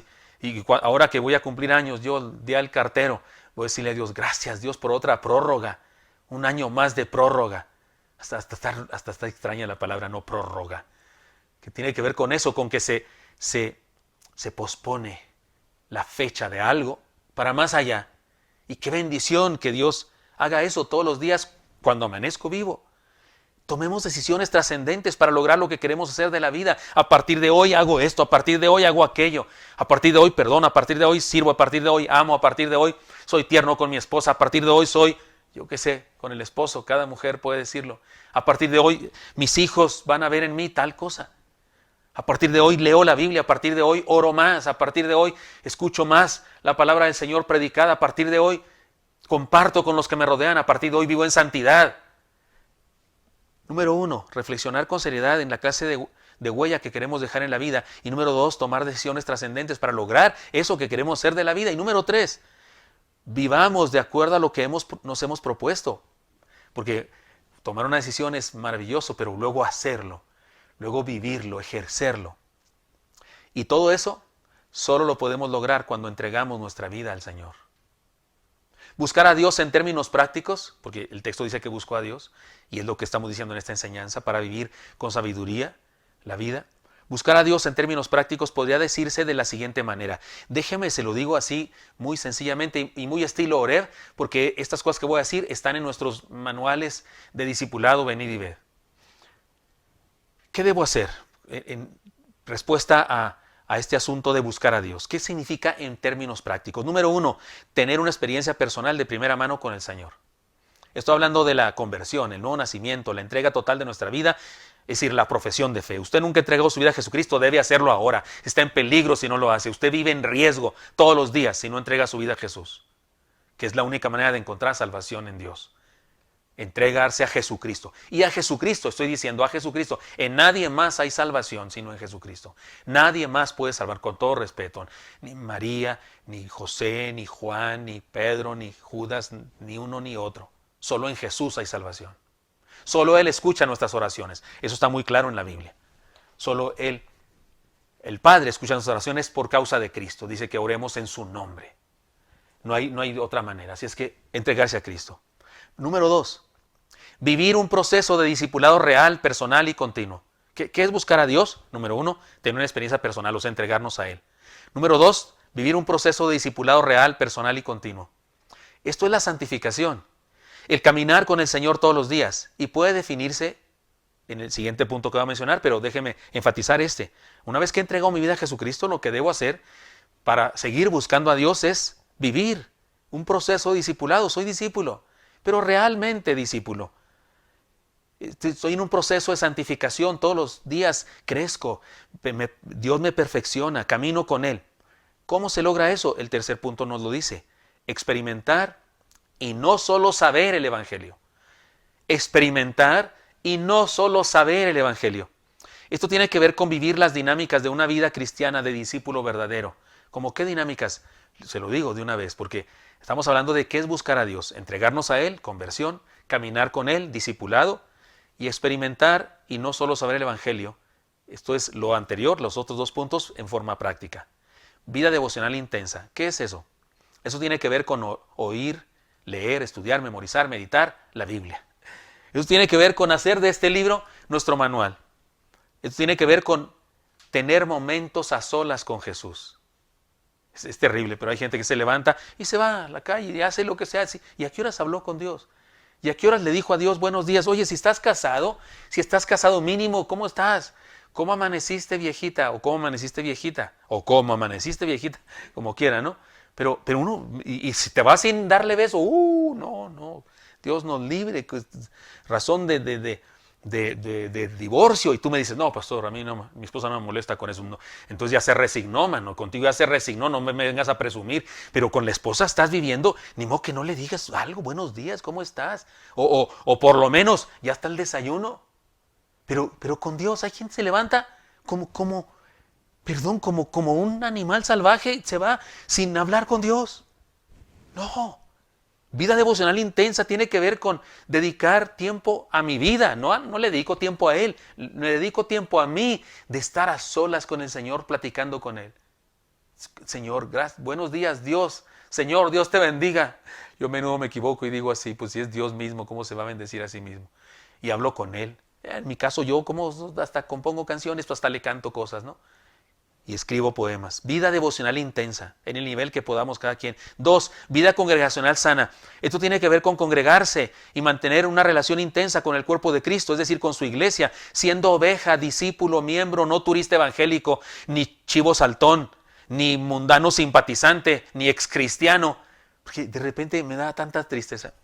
Ahora que voy a cumplir años, yo el día del cartero, voy a decirle a Dios, gracias Dios por otra prórroga. Un año más de prórroga. Hasta está extraña la palabra no prórroga. Que tiene que ver con eso, con que se pospone la fecha de algo para más allá. Y qué bendición que Dios haga eso todos los días cuando amanezco vivo. Tomemos decisiones trascendentes para lograr lo que queremos hacer de la vida. A partir de hoy hago esto, a partir de hoy hago aquello. A partir de hoy perdono, a partir de hoy sirvo, a partir de hoy amo, a partir de hoy soy tierno con mi esposa, a partir de hoy soy, yo qué sé, con el esposo, cada mujer puede decirlo. A partir de hoy mis hijos van a ver en mí tal cosa. A partir de hoy leo la Biblia, a partir de hoy oro más, a partir de hoy escucho más la palabra del Señor predicada, a partir de hoy comparto con los que me rodean, a partir de hoy vivo en santidad. Número 1, reflexionar con seriedad en la clase de huella que queremos dejar en la vida. Y número 2, tomar decisiones trascendentes para lograr eso que queremos hacer de la vida. Y número 3, vivamos de acuerdo a lo que nos hemos propuesto. Porque tomar una decisión es maravilloso, pero luego hacerlo, luego vivirlo, ejercerlo. Y todo eso solo lo podemos lograr cuando entregamos nuestra vida al Señor. Buscar a Dios en términos prácticos, porque el texto dice que buscó a Dios, y es lo que estamos diciendo en esta enseñanza, para vivir con sabiduría la vida. Buscar a Dios en términos prácticos podría decirse de la siguiente manera. Déjeme, se lo digo así, muy sencillamente y muy estilo Oreb, porque estas cosas que voy a decir están en nuestros manuales de discipulado, venid y ved. ¿Qué debo hacer en respuesta a este asunto de buscar a Dios? ¿Qué significa en términos prácticos? Número 1, tener una experiencia personal de primera mano con el Señor. Estoy hablando de la conversión, el nuevo nacimiento, la entrega total de nuestra vida, es decir, la profesión de fe. Usted nunca entregó su vida a Jesucristo, debe hacerlo ahora. Está en peligro si no lo hace. Usted vive en riesgo todos los días si no entrega su vida a Jesús, que es la única manera de encontrar salvación en Dios. Entregarse a Jesucristo. Y a Jesucristo, estoy diciendo a Jesucristo. En nadie más hay salvación sino en Jesucristo. Nadie más puede salvar, con todo respeto. Ni María, ni José, ni Juan, ni Pedro, ni Judas, ni uno ni otro. Solo en Jesús hay salvación. Solo Él escucha nuestras oraciones. Eso está muy claro en la Biblia. Solo Él, el Padre, escucha nuestras oraciones por causa de Cristo. Dice que oremos en su nombre. No hay otra manera. Así es que entregarse a Cristo. Número 2, vivir un proceso de discipulado real, personal y continuo. ¿Qué es buscar a Dios? Número 1, tener una experiencia personal, o sea, entregarnos a Él. Número 2, vivir un proceso de discipulado real, personal y continuo. Esto es la santificación, el caminar con el Señor todos los días. Y puede definirse en el siguiente punto que voy a mencionar, pero déjeme enfatizar este. Una vez que he entregado mi vida a Jesucristo, lo que debo hacer para seguir buscando a Dios es vivir un proceso de discipulado. Soy discípulo, pero realmente discípulo. Estoy en un proceso de santificación, todos los días crezco, Dios me perfecciona, camino con Él. ¿Cómo se logra eso? El tercer punto nos lo dice, experimentar y no solo saber el Evangelio. Experimentar y no solo saber el Evangelio. Esto tiene que ver con vivir las dinámicas de una vida cristiana de discípulo verdadero. ¿Cómo qué dinámicas? Se lo digo de una vez, porque estamos hablando de qué es buscar a Dios, entregarnos a Él, conversión, caminar con Él, discipulado, y experimentar y no solo saber el Evangelio. Esto es lo anterior, los otros dos puntos en forma práctica. Vida devocional intensa. ¿Qué es eso? Eso tiene que ver con oír, leer, estudiar, memorizar, meditar la Biblia. Eso tiene que ver con hacer de este libro nuestro manual. Eso tiene que ver con tener momentos a solas con Jesús. Es terrible, pero hay gente que se levanta y se va a la calle y hace lo que sea. ¿Y a qué horas habló con Dios? ¿Y a qué horas le dijo a Dios buenos días? Oye, si estás casado mínimo, ¿cómo estás? ¿Cómo amaneciste viejita? ¿O cómo amaneciste viejita? ¿O cómo amaneciste viejita? Como quiera, ¿no? Pero uno, y si te vas sin darle beso, no. Dios nos libre, razón de divorcio, y tú me dices, no, pastor, a mí no, mi esposa no me molesta con eso. No. Entonces ya se resignó, mano, contigo ya se resignó, no me vengas a presumir, pero con la esposa estás viviendo, ni modo que no le digas algo, buenos días, ¿cómo estás? O por lo menos, ya está el desayuno. Pero con Dios hay quien se levanta como un animal salvaje, se va sin hablar con Dios. Vida devocional intensa tiene que ver con dedicar tiempo a mi vida. No le dedico tiempo a Él, le dedico tiempo a mí, de estar a solas con el Señor, platicando con Él. Señor, gracias, buenos días, Dios. Señor, Dios te bendiga. Yo a menudo me equivoco y digo así, pues si es Dios mismo, ¿cómo se va a bendecir a sí mismo? Y hablo con Él. En mi caso yo como hasta compongo canciones, pues hasta le canto cosas, ¿no? Y escribo poemas. Vida devocional intensa, en el nivel que podamos cada quien. 2, vida congregacional sana. Esto tiene que ver con congregarse y mantener una relación intensa con el cuerpo de Cristo, es decir, con su iglesia, siendo oveja, discípulo, miembro, no turista evangélico, ni chivo saltón, ni mundano simpatizante, ni excristiano. Porque de repente me da tanta tristeza.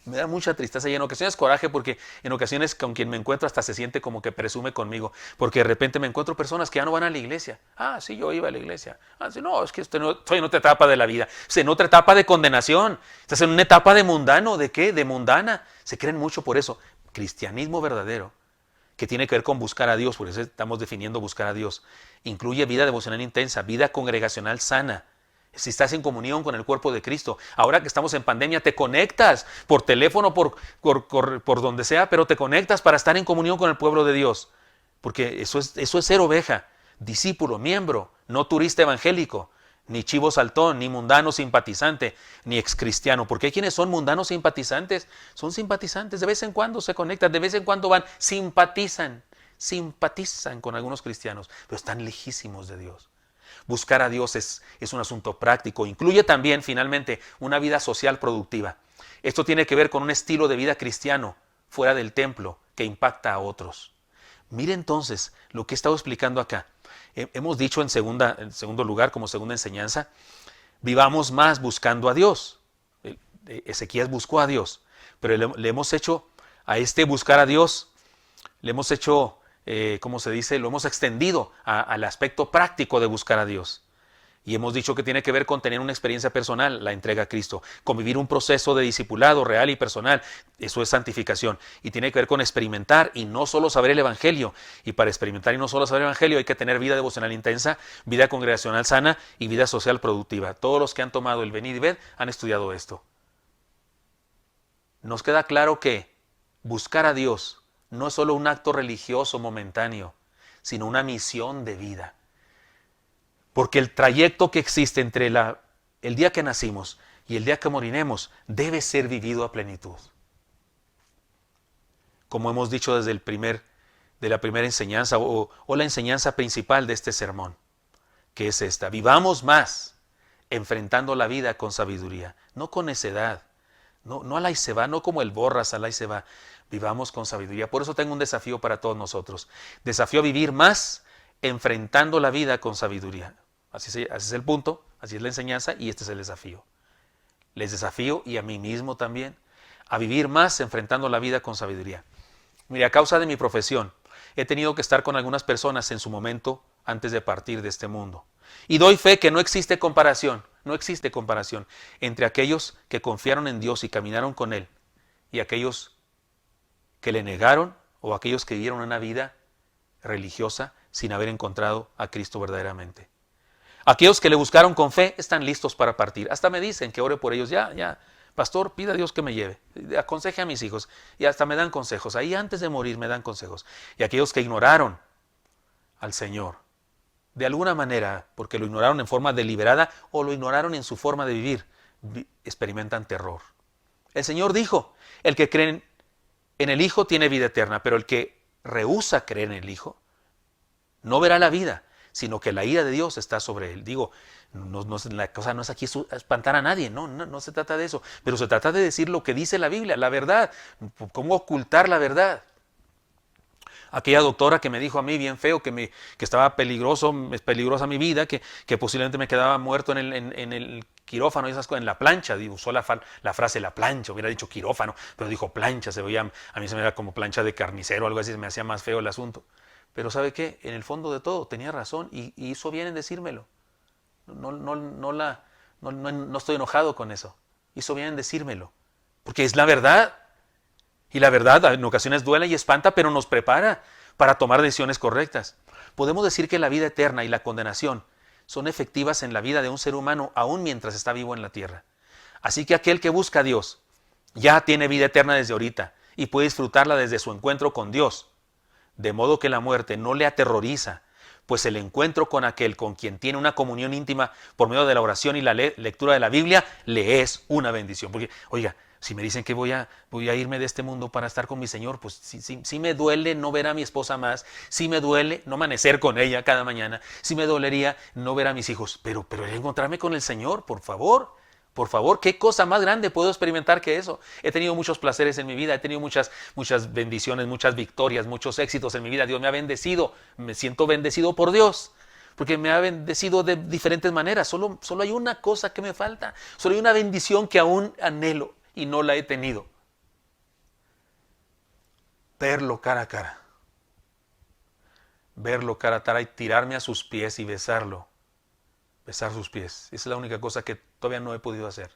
Me da mucha tristeza y en ocasiones coraje, porque en ocasiones con quien me encuentro hasta se siente como que presume conmigo, porque de repente me encuentro personas que ya no van a la iglesia. Ah, sí, yo iba a la iglesia. Ah, sí, no, es que estoy en otra etapa de la vida. Estoy en otra etapa de condenación. Estás en una etapa de mundano. ¿De qué? De mundana. Se creen mucho por eso. Cristianismo verdadero, que tiene que ver con buscar a Dios, por eso estamos definiendo buscar a Dios. Incluye vida devocional intensa, vida congregacional sana. Si estás en comunión con el cuerpo de Cristo. Ahora que estamos en pandemia, te conectas por teléfono, por donde sea, pero te conectas para estar en comunión con el pueblo de Dios. Porque eso es ser oveja, discípulo, miembro, no turista evangélico, ni chivo saltón, ni mundano simpatizante, ni excristiano. Porque hay quienes son mundanos simpatizantes, son simpatizantes, de vez en cuando se conectan, de vez en cuando van, simpatizan con algunos cristianos, pero están lejísimos de Dios. Buscar a Dios es un asunto práctico. Incluye también, finalmente, una vida social productiva. Esto tiene que ver con un estilo de vida cristiano fuera del templo que impacta a otros. Mire entonces lo que he estado explicando acá. Hemos dicho en segundo lugar, como segunda enseñanza, vivamos más buscando a Dios. Ezequías buscó a Dios, pero le hemos hecho a este buscar a Dios, le hemos hecho... ¿cómo se dice? Lo hemos extendido al aspecto práctico de buscar a Dios. Y hemos dicho que tiene que ver con tener una experiencia personal, la entrega a Cristo, con vivir un proceso de discipulado real y personal, eso es santificación. Y tiene que ver con experimentar y no solo saber el Evangelio. Y para experimentar y no solo saber el Evangelio hay que tener vida devocional intensa, vida congregacional sana y vida social productiva. Todos los que han tomado el Venid y Ved han estudiado esto. Nos queda claro que buscar a Dios no es solo un acto religioso momentáneo, sino una misión de vida. Porque el trayecto que existe entre el día que nacimos y el día que moriremos debe ser vivido a plenitud. Como hemos dicho desde de la primera enseñanza o la enseñanza principal de este sermón, que es esta: vivamos más enfrentando la vida con sabiduría, no con necedad, no a la y se va, no como el borras a la y se va. Vivamos con sabiduría. Por eso tengo un desafío para todos nosotros. Desafío a vivir más enfrentando la vida con sabiduría. Así es el punto, así es la enseñanza y este es el desafío. Les desafío, y a mí mismo también, a vivir más enfrentando la vida con sabiduría. Mire, a causa de mi profesión, he tenido que estar con algunas personas en su momento antes de partir de este mundo. Y doy fe que no existe comparación entre aquellos que confiaron en Dios y caminaron con Él y aquellos que le negaron o aquellos que vivieron una vida religiosa sin haber encontrado a Cristo verdaderamente. Aquellos que le buscaron con fe están listos para partir. Hasta me dicen que ore por ellos. Ya, pastor, pida a Dios que me lleve. Aconseje a mis hijos. Y hasta me dan consejos. Ahí antes de morir me dan consejos. Y aquellos que ignoraron al Señor, de alguna manera, porque lo ignoraron en forma deliberada o lo ignoraron en su forma de vivir, experimentan terror. El Señor dijo, el que cree en el Hijo tiene vida eterna, pero el que rehúsa creer en el Hijo no verá la vida, sino que la ira de Dios está sobre él. Digo, la cosa no es aquí espantar a nadie, no se trata de eso, pero se trata de decir lo que dice la Biblia, la verdad, cómo ocultar la verdad. Aquella doctora que me dijo a mí bien feo que estaba es peligrosa mi vida, que posiblemente me quedaba muerto en el quirófano y esas cosas, en la plancha, usó la frase la plancha, hubiera dicho quirófano, pero dijo plancha, a mí se me veía como plancha de carnicero, algo así, se me hacía más feo el asunto. Pero ¿sabe qué? En el fondo de todo tenía razón y hizo bien en decírmelo. No estoy enojado con eso. Hizo bien en decírmelo, porque es la verdad. Y la verdad en ocasiones duele y espanta, pero nos prepara para tomar decisiones correctas. Podemos decir que la vida eterna y la condenación son efectivas en la vida de un ser humano aún mientras está vivo en la tierra. Así que aquel que busca a Dios ya tiene vida eterna desde ahorita y puede disfrutarla desde su encuentro con Dios. De modo que la muerte no le aterroriza, pues el encuentro con aquel con quien tiene una comunión íntima por medio de la oración y la lectura de la Biblia le es una bendición. Porque, oiga, si me dicen que voy a irme de este mundo para estar con mi Señor, pues sí me duele no ver a mi esposa más, sí me duele no amanecer con ella cada mañana, sí me dolería no ver a mis hijos, pero encontrarme con el Señor, por favor. Por favor, ¿qué cosa más grande puedo experimentar que eso? He tenido muchos placeres en mi vida, he tenido muchas bendiciones, muchas victorias, muchos éxitos en mi vida. Dios me ha bendecido, me siento bendecido por Dios, porque me ha bendecido de diferentes maneras. Solo hay una cosa que me falta, solo hay una bendición que aún anhelo y no la he tenido. Verlo cara a cara. Verlo cara a cara y tirarme a sus pies y besarlo. Besar sus pies. Esa es la única cosa que todavía no he podido hacer.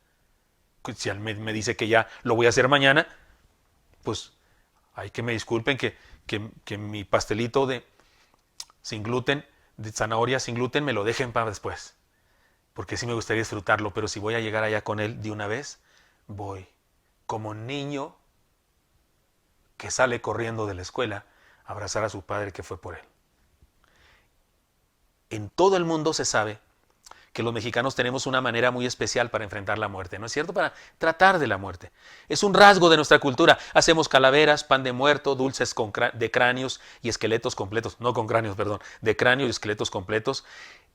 Si él me dice que ya lo voy a hacer mañana, pues hay que me disculpen que mi pastelito sin gluten, de zanahoria sin gluten, me lo dejen para después. Porque sí me gustaría disfrutarlo, pero si voy a llegar allá con él de una vez, voy como niño que sale corriendo de la escuela a abrazar a su padre que fue por él. En todo el mundo se sabe que los mexicanos tenemos una manera muy especial para enfrentar la muerte, ¿no es cierto? Para tratar de la muerte. Es un rasgo de nuestra cultura. Hacemos calaveras, pan de muerto, dulces de cráneos y esqueletos completos. No con cráneos, perdón. De cráneos y esqueletos completos.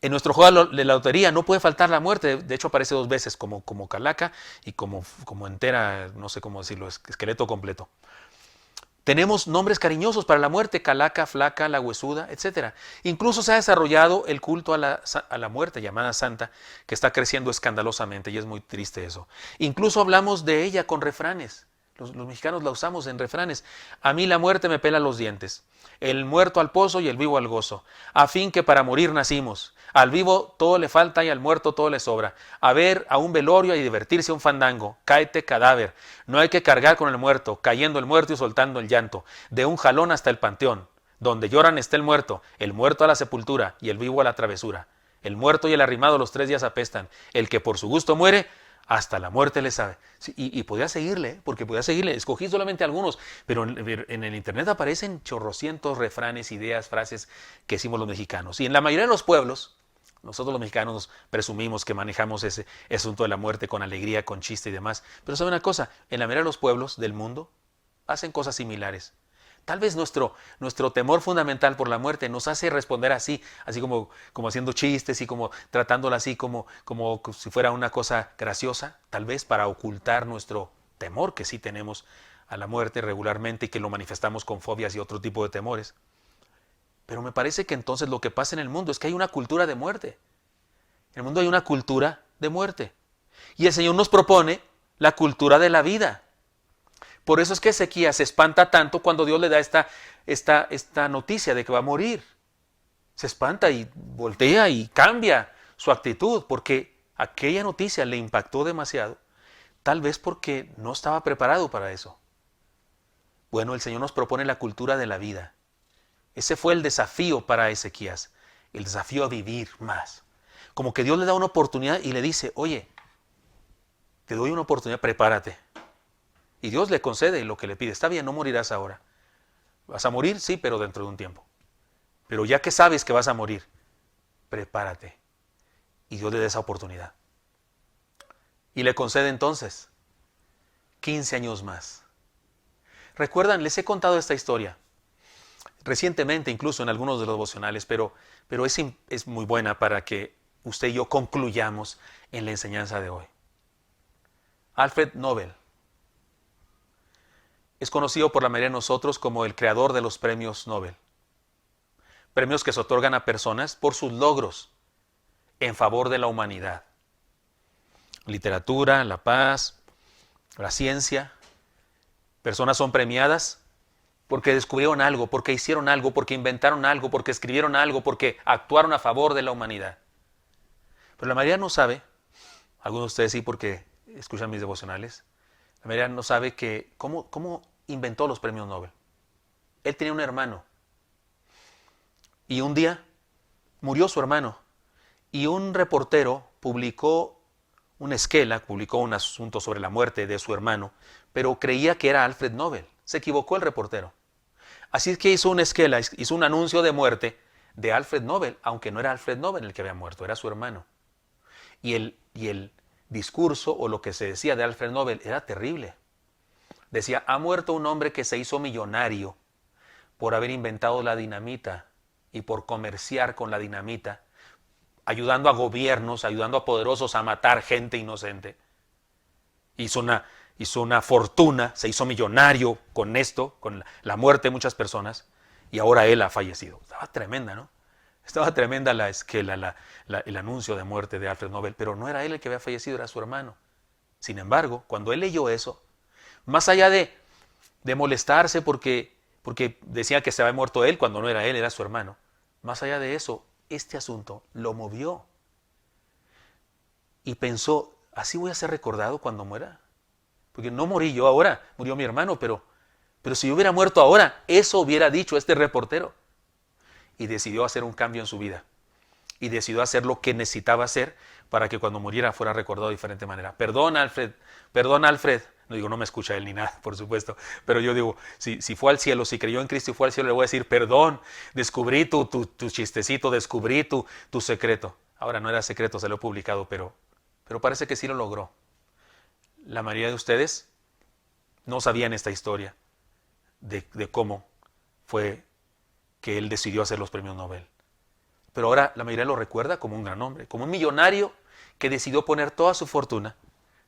En nuestro juego de la lotería no puede faltar la muerte. De hecho aparece 2 veces, como calaca y como entera, no sé cómo decirlo, esqueleto completo. Tenemos nombres cariñosos para la muerte: calaca, flaca, la huesuda, etc. Incluso se ha desarrollado el culto a la muerte, llamada santa, que está creciendo escandalosamente y es muy triste eso. Incluso hablamos de ella con refranes. Los mexicanos la usamos en refranes. A mí la muerte me pela los dientes. El muerto al pozo y el vivo al gozo. A fin que para morir nacimos. Al vivo todo le falta y al muerto todo le sobra. A ver a un velorio y divertirse a un fandango. Cáete cadáver. No hay que cargar con el muerto, cayendo el muerto y soltando el llanto. De un jalón hasta el panteón. Donde lloran está el muerto a la sepultura y el vivo a la travesura. El muerto y el arrimado los 3 días apestan. El que por su gusto muere, hasta la muerte le sabe. Sí, y podía seguirle, porque podía seguirle. Escogí solamente algunos, pero en el internet aparecen chorrocientos refranes, ideas, frases que decimos los mexicanos. Y en la mayoría de los pueblos, nosotros los mexicanos nos presumimos que manejamos ese asunto de la muerte con alegría, con chiste y demás. Pero ¿sabe una cosa? En la mayoría de los pueblos del mundo hacen cosas similares. Tal vez nuestro temor fundamental por la muerte nos hace responder así como haciendo chistes y como tratándola así como si fuera una cosa graciosa, tal vez para ocultar nuestro temor que sí tenemos a la muerte regularmente y que lo manifestamos con fobias y otro tipo de temores. Pero me parece que entonces lo que pasa en el mundo es que hay una cultura de muerte. En el mundo hay una cultura de muerte. Y el Señor nos propone la cultura de la vida. Por eso es que Ezequías se espanta tanto cuando Dios le da esta noticia de que va a morir. Se espanta y voltea y cambia su actitud porque aquella noticia le impactó demasiado, tal vez porque no estaba preparado para eso. Bueno, el Señor nos propone la cultura de la vida. Ese fue el desafío para Ezequías, el desafío a vivir más. Como que Dios le da una oportunidad y le dice, oye, te doy una oportunidad, prepárate. Y Dios le concede lo que le pide. Está bien, no morirás ahora. ¿Vas a morir? Sí, pero dentro de un tiempo. Pero ya que sabes que vas a morir, prepárate. Y Dios le da esa oportunidad. Y le concede entonces 15 años más. Recuerdan, les he contado esta historia recientemente, incluso en algunos de los devocionales, pero es muy buena para que usted y yo concluyamos en la enseñanza de hoy. Alfred Nobel es conocido por la mayoría de nosotros como el creador de los premios Nobel. Premios que se otorgan a personas por sus logros en favor de la humanidad. Literatura, la paz, la ciencia. Personas son premiadas porque descubrieron algo, porque hicieron algo, porque inventaron algo, porque escribieron algo, porque actuaron a favor de la humanidad. Pero la mayoría no sabe, algunos de ustedes sí porque escuchan mis devocionales, la mayoría no sabe que cómo inventó los premios Nobel. Él tenía un hermano y un día murió su hermano y un reportero publicó una esquela, publicó un asunto sobre la muerte de su hermano, pero creía que era Alfred Nobel. Se equivocó el reportero. Así es que hizo una esquela, hizo un anuncio de muerte de Alfred Nobel, aunque no era Alfred Nobel el que había muerto, era su hermano. Y el discurso o lo que se decía de Alfred Nobel era terrible. Decía, ha muerto un hombre que se hizo millonario por haber inventado la dinamita y por comerciar con la dinamita, ayudando a gobiernos, ayudando a poderosos a matar gente inocente. Hizo una fortuna, se hizo millonario con esto, con la muerte de muchas personas, y ahora él ha fallecido. Estaba tremenda, ¿no? Estaba tremenda la esquela, el anuncio de muerte de Alfred Nobel, pero no era él el que había fallecido, era su hermano. Sin embargo, cuando él leyó eso, más allá de molestarse porque decía que se había muerto él cuando no era él, era su hermano, más allá de eso, este asunto lo movió. Y pensó, ¿así voy a ser recordado cuando muera? Porque no morí yo ahora, murió mi hermano, pero si yo hubiera muerto ahora, eso hubiera dicho este reportero. Y decidió hacer un cambio en su vida. Y decidió hacer lo que necesitaba hacer para que cuando muriera fuera recordado de diferente manera. Perdón, Alfred. No digo, no me escucha él ni nada, por supuesto. Pero yo digo, si fue al cielo, si creyó en Cristo y fue al cielo, le voy a decir, perdón, descubrí tu chistecito, descubrí tu secreto. Ahora no era secreto, se lo he publicado, pero parece que sí lo logró. La mayoría de ustedes no sabían esta historia de cómo fue que él decidió hacer los premios Nobel. Pero ahora la mayoría lo recuerda como un gran hombre, como un millonario que decidió poner toda su fortuna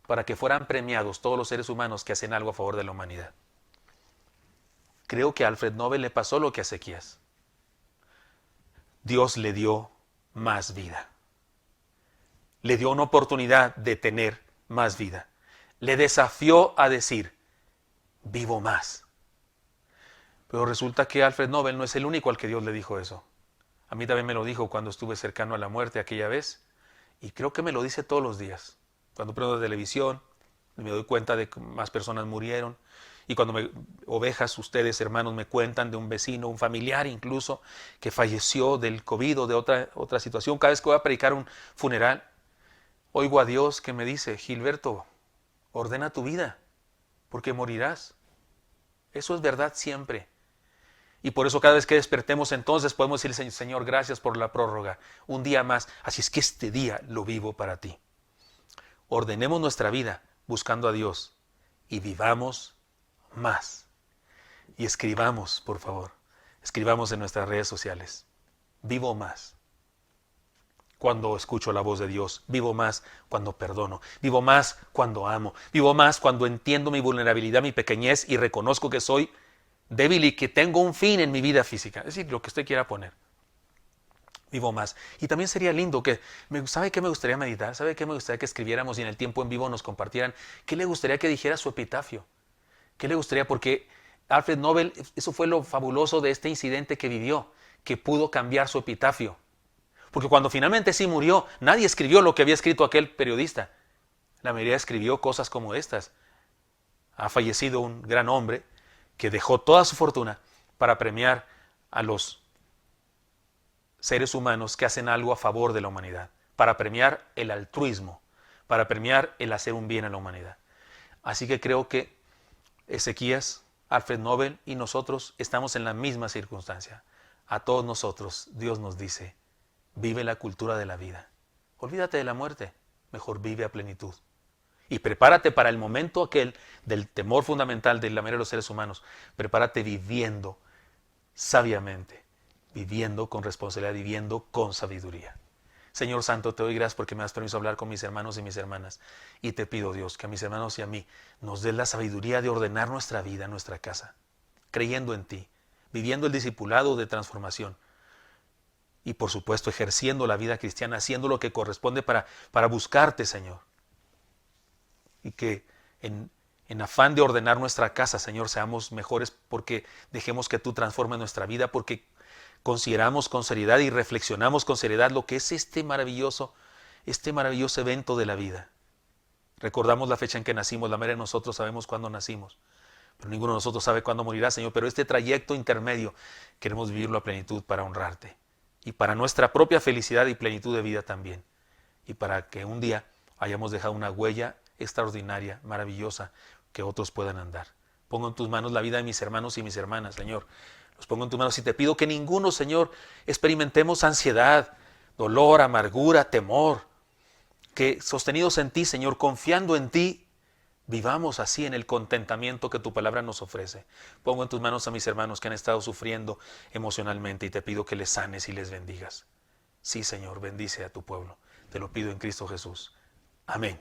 para que fueran premiados todos los seres humanos que hacen algo a favor de la humanidad. Creo que a Alfred Nobel le pasó lo que a Ezequías. Dios le dio más vida. Le dio una oportunidad de tener más vida. Le desafió a decir, vivo más. Pero resulta que Alfred Nobel no es el único al que Dios le dijo eso. A mí también me lo dijo cuando estuve cercano a la muerte aquella vez. Y creo que me lo dice todos los días. Cuando prendo la televisión, me doy cuenta de que más personas murieron. Y cuando ovejas, ustedes, hermanos, me cuentan de un vecino, un familiar incluso, que falleció del COVID o de otra situación. Cada vez que voy a predicar un funeral, oigo a Dios que me dice, Gilberto, ordena tu vida, porque morirás. Eso es verdad siempre. Y por eso cada vez que despertemos entonces podemos decir, Señor, gracias por la prórroga. Un día más. Así es que este día lo vivo para ti. Ordenemos nuestra vida buscando a Dios y vivamos más. Y escribamos, por favor. Escribamos en nuestras redes sociales. Vivo más cuando escucho la voz de Dios. Vivo más cuando perdono. Vivo más cuando amo. Vivo más cuando entiendo mi vulnerabilidad, mi pequeñez y reconozco que soy débil y que tengo un fin en mi vida física. Es decir, lo que usted quiera poner. Vivo más. Y también sería lindo que, ¿sabe qué me gustaría meditar? ¿Sabe qué me gustaría que escribiéramos y en el tiempo en vivo nos compartieran? ¿Qué le gustaría que dijera su epitafio? ¿Qué le gustaría? Porque Alfred Nobel, eso fue lo fabuloso de este incidente que vivió, que pudo cambiar su epitafio. Porque cuando finalmente sí murió, nadie escribió lo que había escrito aquel periodista. La mayoría escribió cosas como estas. Ha fallecido un gran hombre que dejó toda su fortuna para premiar a los seres humanos que hacen algo a favor de la humanidad, para premiar el altruismo, para premiar el hacer un bien a la humanidad. Así que creo que Ezequías, Alfred Nobel y nosotros estamos en la misma circunstancia. A todos nosotros Dios nos dice, vive la cultura de la vida. Olvídate de la muerte, mejor vive a plenitud. Y prepárate para el momento aquel del temor fundamental de la mayoría de los seres humanos. Prepárate viviendo sabiamente, viviendo con responsabilidad, viviendo con sabiduría. Señor Santo, te doy gracias porque me das permiso hablar con mis hermanos y mis hermanas. Y te pido, Dios, que a mis hermanos y a mí nos des la sabiduría de ordenar nuestra vida, nuestra casa, creyendo en ti, viviendo el discipulado de transformación. Y por supuesto ejerciendo la vida cristiana, haciendo lo que corresponde para buscarte, Señor. Y que en afán de ordenar nuestra casa, Señor, seamos mejores porque dejemos que tú transformes nuestra vida, porque consideramos con seriedad y reflexionamos con seriedad lo que es este maravilloso evento de la vida. Recordamos la fecha en que nacimos, la mayoría de nosotros sabemos cuándo nacimos, pero ninguno de nosotros sabe cuándo morirá, Señor. Pero este trayecto intermedio queremos vivirlo a plenitud para honrarte y para nuestra propia felicidad y plenitud de vida también. Y para que un día hayamos dejado una huella extraordinaria, maravillosa, que otros puedan andar. Pongo en tus manos la vida de mis hermanos y mis hermanas, Señor. Los pongo en tus manos y te pido que ninguno, Señor, experimentemos ansiedad, dolor, amargura, temor. Que sostenidos en ti, Señor, confiando en ti, vivamos así en el contentamiento que tu palabra nos ofrece. Pongo en tus manos a mis hermanos que han estado sufriendo emocionalmente y te pido que les sanes y les bendigas. Sí, Señor, bendice a tu pueblo. Te lo pido en Cristo Jesús. Amén.